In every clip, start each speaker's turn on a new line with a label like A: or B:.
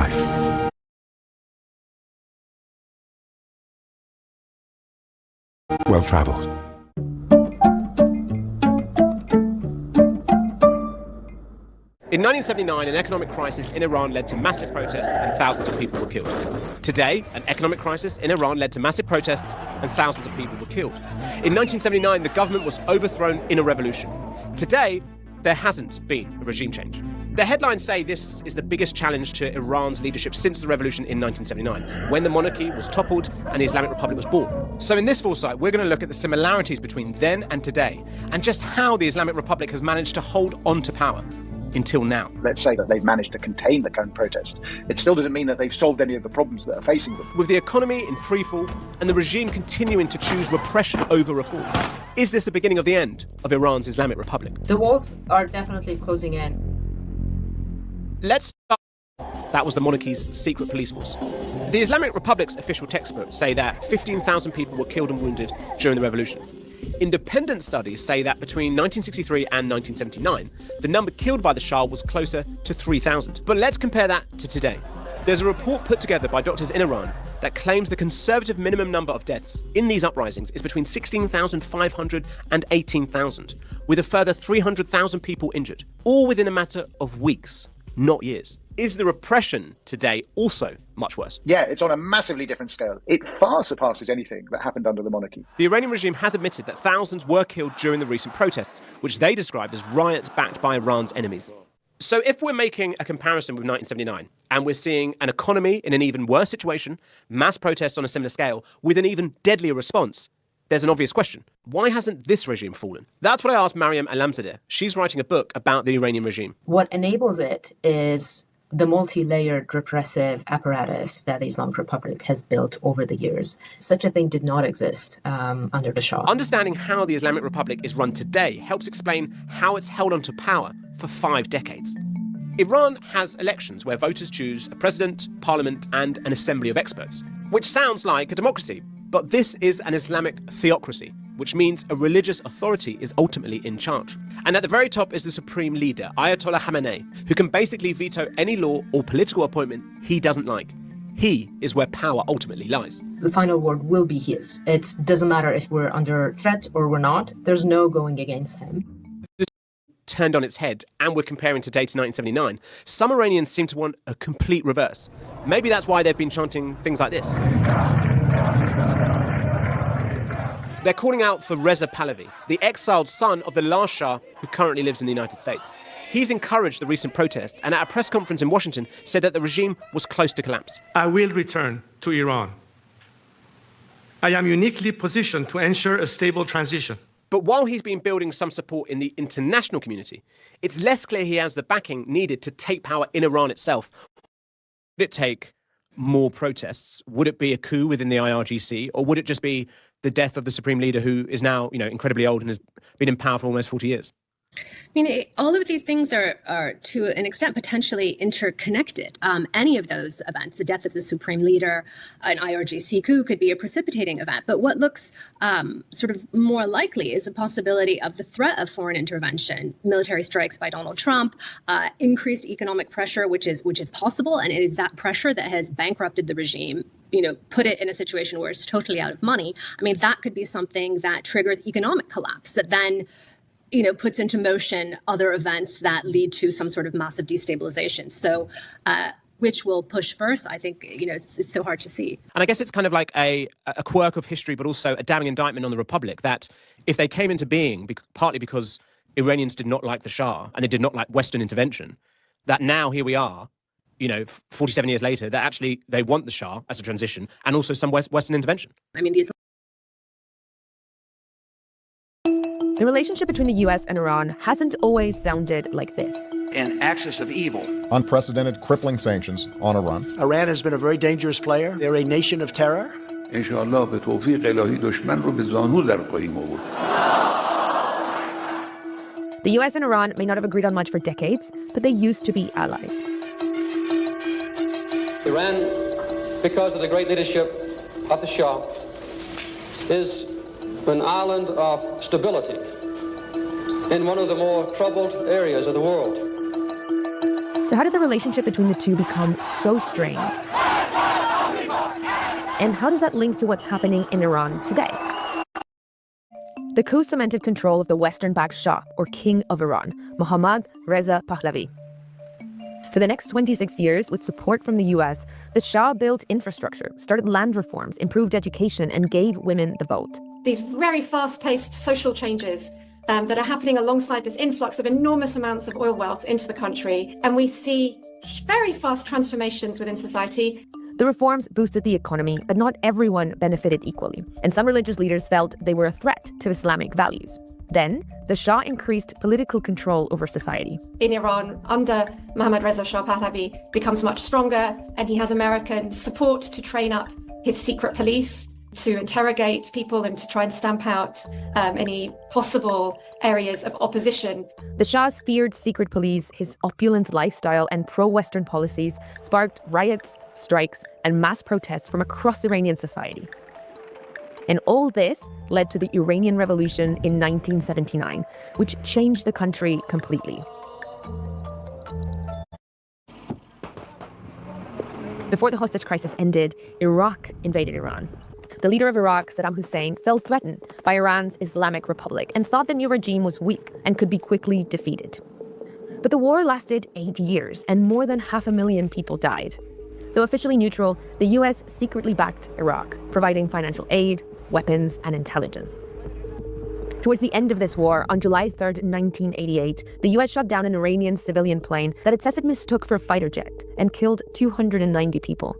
A: life. Well traveled.
B: In 1979, an economic crisis in Iran led to massive protests and thousands of people were killed. Today, an economic crisis in Iran led to massive protests and thousands of people were killed. In 1979, the government was overthrown in a revolution. Today, there hasn't been a regime change. The headlines say this is the biggest challenge to Iran's leadership since the revolution in 1979, when the monarchy was toppled and the Islamic Republic was born. So in this foresight, we're going to look at the similarities between then and today, and just how the Islamic Republic has managed to hold on to power until now.
C: Let's say that they've managed to contain the current protest. It still doesn't mean that they've solved any of the problems that are facing them.
B: With the economy in freefall and the regime continuing to choose repression over reform, is this the beginning of the end of Iran's Islamic Republic?
D: The walls are definitely closing in.
B: Let's start. That was the monarchy's secret police force. The Islamic Republic's official textbooks say that 15,000 people were killed and wounded during the revolution. Independent studies say that between 1963 and 1979, the number killed by the Shah was closer to 3,000. But let's compare that to today. There's a report put together by doctors in Iran that claims the conservative minimum number of deaths in these uprisings is between 16,500 and 18,000, with a further 300,000 people injured, all within a matter of weeks, not years. Is the repression today also much worse?
C: Yeah, it's on a massively different scale. It far surpasses anything that happened under the monarchy.
B: The Iranian regime has admitted that thousands were killed during the recent protests, which they described as riots backed by Iran's enemies. So if we're making a comparison with 1979, and we're seeing an economy in an even worse situation, mass protests on a similar scale, with an even deadlier response, there's an obvious question. Why hasn't this regime fallen? That's what I asked Mariam Alamzadeh. She's writing a book about the Iranian regime.
D: What enables it is the multi-layered repressive apparatus that the Islamic Republic has built over the years. Such a thing did not exist under the Shah.
B: Understanding how the Islamic Republic is run today helps explain how it's held onto power for 5 decades. Iran has elections where voters choose a president, parliament, and an assembly of experts, which sounds like a democracy. But this is an Islamic theocracy, which means a religious authority is ultimately in charge. And at the very top is the supreme leader, Ayatollah Khamenei, who can basically veto any law or political appointment he doesn't like. He is where power ultimately lies.
D: The final word will be his. It doesn't matter if we're under threat or we're not. There's no going against him.
B: Turned on its head, and we're comparing today to 1979, some Iranians seem to want a complete reverse. Maybe that's why they've been chanting things like this. They're calling out for Reza Pahlavi, the exiled son of the last Shah who currently lives in the United States. He's encouraged the recent protests and at a press conference in Washington said that the regime was close to collapse.
E: I will return to Iran. I am uniquely positioned to ensure a stable transition.
B: But while he's been building some support in the international community, it's less clear he has the backing needed to take power in Iran itself. Would it take more protests? Would it be a coup within the IRGC? Or would it just be the death of the supreme leader who is now, incredibly old and has been in power for almost 40 years?
F: I mean, all of these things are to an extent potentially interconnected. Any of those events, the death of the supreme leader, an IRGC coup could be a precipitating event. But what looks sort of more likely is the possibility of the threat of foreign intervention, military strikes by Donald Trump, increased economic pressure, which is possible. And it is that pressure that has bankrupted the regime, put it in a situation where it's totally out of money. I mean, that could be something that triggers economic collapse that then puts into motion other events that lead to some sort of massive destabilization. So which will push first, I think, it's so hard to see.
B: And I guess it's kind of like a quirk of history, but also a damning indictment on the Republic, that if they came into being partly because Iranians did not like the Shah and they did not like Western intervention, that now here we are, 47 years later, that actually they want the Shah as a transition and also some Western intervention.
F: I mean,
G: The relationship between the US and Iran hasn't always sounded like this.
H: An axis of evil.
I: Unprecedented crippling sanctions on Iran.
J: Iran has been a very dangerous player. They're a nation of terror.
H: Inshallah به توفیق الهی دشمن رو به زانو در خواهیم آورد.
G: The US and Iran may not have agreed on much for decades, but they used to be allies.
K: Iran, because of the great leadership of the Shah, is an island of stability in one of the more troubled areas of the world.
G: So how did the relationship between the two become so strained? And how does that link to what's happening in Iran today? The coup cemented control of the Western-backed Shah, or King of Iran, Mohammad Reza Pahlavi. For the next 26 years, with support from the US, the Shah built infrastructure, started land reforms, improved education, and gave women the vote.
L: These very fast-paced social changes that are happening alongside this influx of enormous amounts of oil wealth into the country. And we see very fast transformations within society.
G: The reforms boosted the economy, but not everyone benefited equally. And some religious leaders felt they were a threat to Islamic values. Then, the Shah increased political control over society.
L: In Iran, under Mohammad Reza Shah Pahlavi, becomes much stronger, and he has American support to train up his secret police, to interrogate people and to try and stamp out any possible areas of opposition.
G: The Shah's feared secret police, his opulent lifestyle, and pro-Western policies sparked riots, strikes, and mass protests from across Iranian society. And all this led to the Iranian Revolution in 1979, which changed the country completely. Before the hostage crisis ended, Iraq invaded Iran. The leader of Iraq, Saddam Hussein, felt threatened by Iran's Islamic Republic and thought the new regime was weak and could be quickly defeated. But the war lasted 8 years, and more than 500,000 people died. Though officially neutral, the US secretly backed Iraq, providing financial aid, weapons, and intelligence. Towards the end of this war, on July 3rd, 1988, the US shot down an Iranian civilian plane that it says it mistook for a fighter jet and killed 290 people.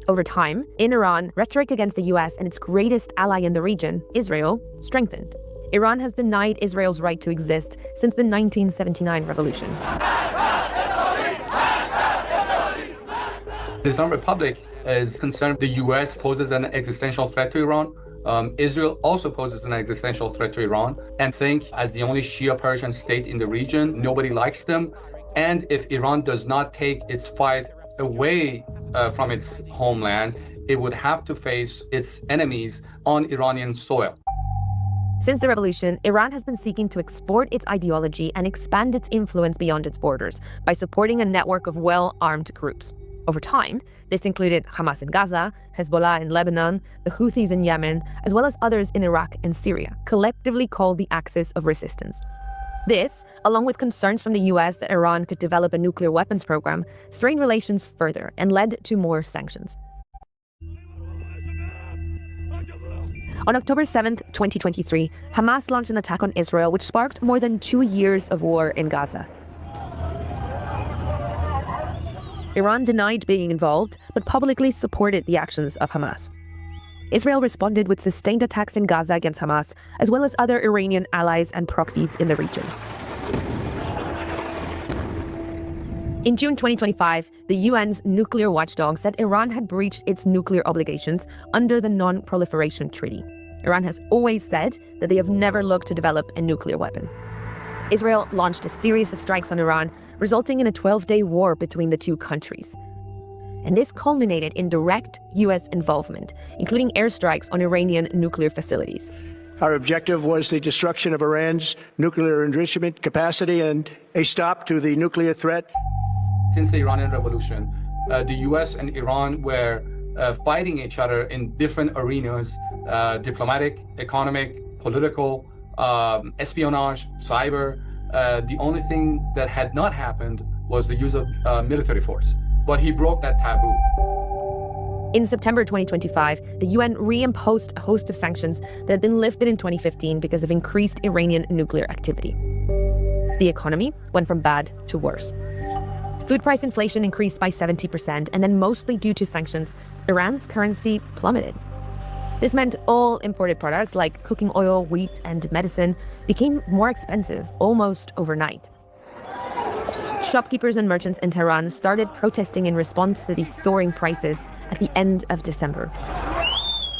G: Over time, in Iran, rhetoric against the US and its greatest ally in the region, Israel, strengthened. Iran has denied Israel's right to exist since the 1979 revolution.
M: The Islamic Republic is concerned the US poses an existential threat to Iran. Israel also poses an existential threat to Iran, and think as the only Shia Persian state in the region, nobody likes them. And if Iran does not take its fight away from its homeland, it would have to face its enemies on Iranian soil.
G: Since the revolution, Iran has been seeking to export its ideology and expand its influence beyond its borders by supporting a network of well-armed groups. Over time, this included Hamas in Gaza, Hezbollah in Lebanon, the Houthis in Yemen, as well as others in Iraq and Syria, collectively called the Axis of Resistance. This, along with concerns from the US that Iran could develop a nuclear weapons program, strained relations further and led to more sanctions. On October 7th, 2023, Hamas launched an attack on Israel, which sparked more than 2 years of war in Gaza. Iran denied being involved, but publicly supported the actions of Hamas. Israel responded with sustained attacks in Gaza against Hamas, as well as other Iranian allies and proxies in the region. In June 2025, the UN's nuclear watchdog said Iran had breached its nuclear obligations under the Non-Proliferation Treaty. Iran has always said that they have never looked to develop a nuclear weapon. Israel launched a series of strikes on Iran, resulting in a 12-day war between the two countries. And this culminated in direct US involvement, including airstrikes on Iranian nuclear facilities.
J: Our objective was the destruction of Iran's nuclear enrichment capacity and a stop to the nuclear threat.
M: Since the Iranian Revolution, the US and Iran were fighting each other in different arenas, diplomatic, economic, political, espionage, cyber. The only thing that had not happened was the use of military force. But he broke that taboo.
G: In September 2025, the UN reimposed a host of sanctions that had been lifted in 2015 because of increased Iranian nuclear activity. The economy went from bad to worse. Food price inflation increased by 70%, and then mostly due to sanctions, Iran's currency plummeted. This meant all imported products like cooking oil, wheat, and medicine became more expensive almost overnight. Shopkeepers and merchants in Tehran started protesting in response to these soaring prices at the end of December.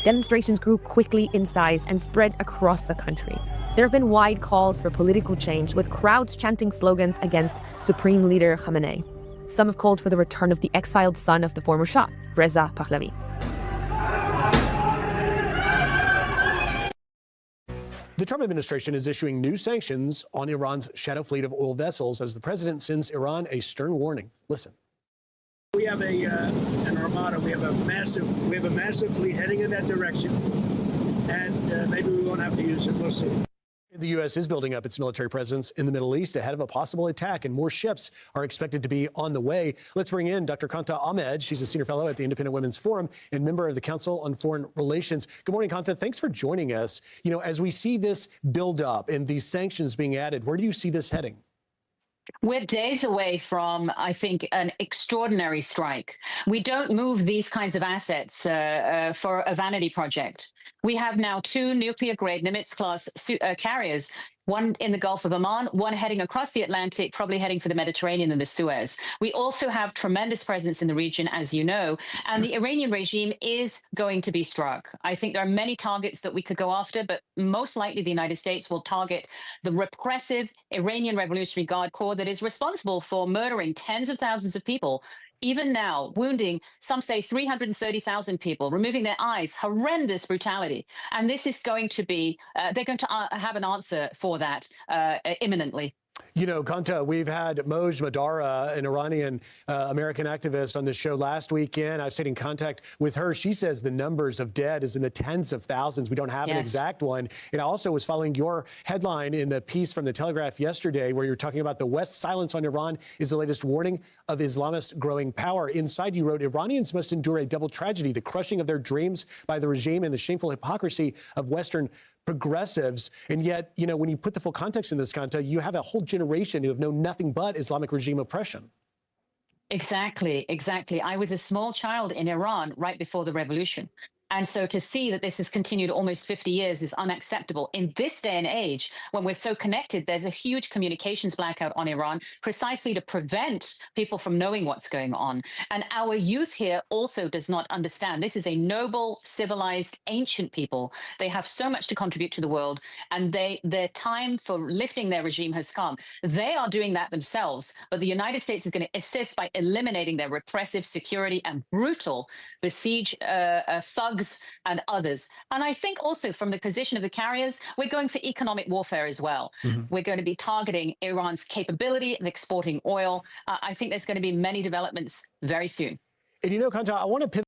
G: Demonstrations grew quickly in size and spread across the country. There have been wide calls for political change, with crowds chanting slogans against Supreme Leader Khamenei. Some have called for the return of the exiled son of the former Shah, Reza Pahlavi.
N: The Trump administration is issuing new sanctions on Iran's shadow fleet of oil vessels as the president sends Iran a stern warning. Listen.
O: We have an armada. We have a massive fleet heading in that direction, and maybe we won't have to use it. We'll see.
N: The U.S. is building up its military presence in the Middle East ahead of a possible attack, and more ships are expected to be on the way. Let's bring in Dr. Kanta Ahmed. She's a senior fellow at the Independent Women's Forum and member of the Council on Foreign Relations. Good morning, Kanta. Thanks for joining us. You know, as we see this build up and these sanctions being added, where do you see this heading?
P: We're days away from, I think, an extraordinary strike. We don't move these kinds of assets for a vanity project. We have now 2 nuclear-grade Nimitz-class carriers, one in the Gulf of Oman, one heading across the Atlantic, probably heading for the Mediterranean and the Suez. We also have tremendous presence in the region, as you know, and the Iranian regime is going to be struck. I think there are many targets that we could go after, but most likely the United States will target the repressive Iranian Revolutionary Guard Corps that is responsible for murdering tens of thousands of people. Even now, wounding, some say 330,000 people, removing their eyes, horrendous brutality. And this is going to be, they're going to have an answer for that imminently.
N: You know, Kanta, we've had Moj Madara, an Iranian American activist, on the show last weekend. I've stayed in contact with her. She says the numbers of dead is in the tens of thousands. We don't have an exact one. And I also was following your headline in the piece from the Telegraph yesterday, where you're talking about the West's silence on Iran is the latest warning of Islamist growing power. Inside, you wrote, Iranians must endure a double tragedy, the crushing of their dreams by the regime and the shameful hypocrisy of Western progressives. And yet, you know, when you put the full context in this, Kanta, you have a whole generation who have known nothing but Islamic regime oppression.
P: Exactly. I was a small child in Iran right before the revolution. And so to see that this has continued almost 50 years is unacceptable. In this day and age, when we're so connected, there's a huge communications blackout on Iran, precisely to prevent people from knowing what's going on. And our youth here also does not understand. This is a noble, civilized, ancient people. They have so much to contribute to the world, and their time for lifting their regime has come. They are doing that themselves, but the United States is going to assist by eliminating their repressive, security, and brutal besiege thugs and others. And I think also from the position of the carriers, we're going for economic warfare as well. We're going to be targeting Iran's capability of exporting oil. I think there's going to be many developments very soon.
N: And you know, Kanta, I want to pivot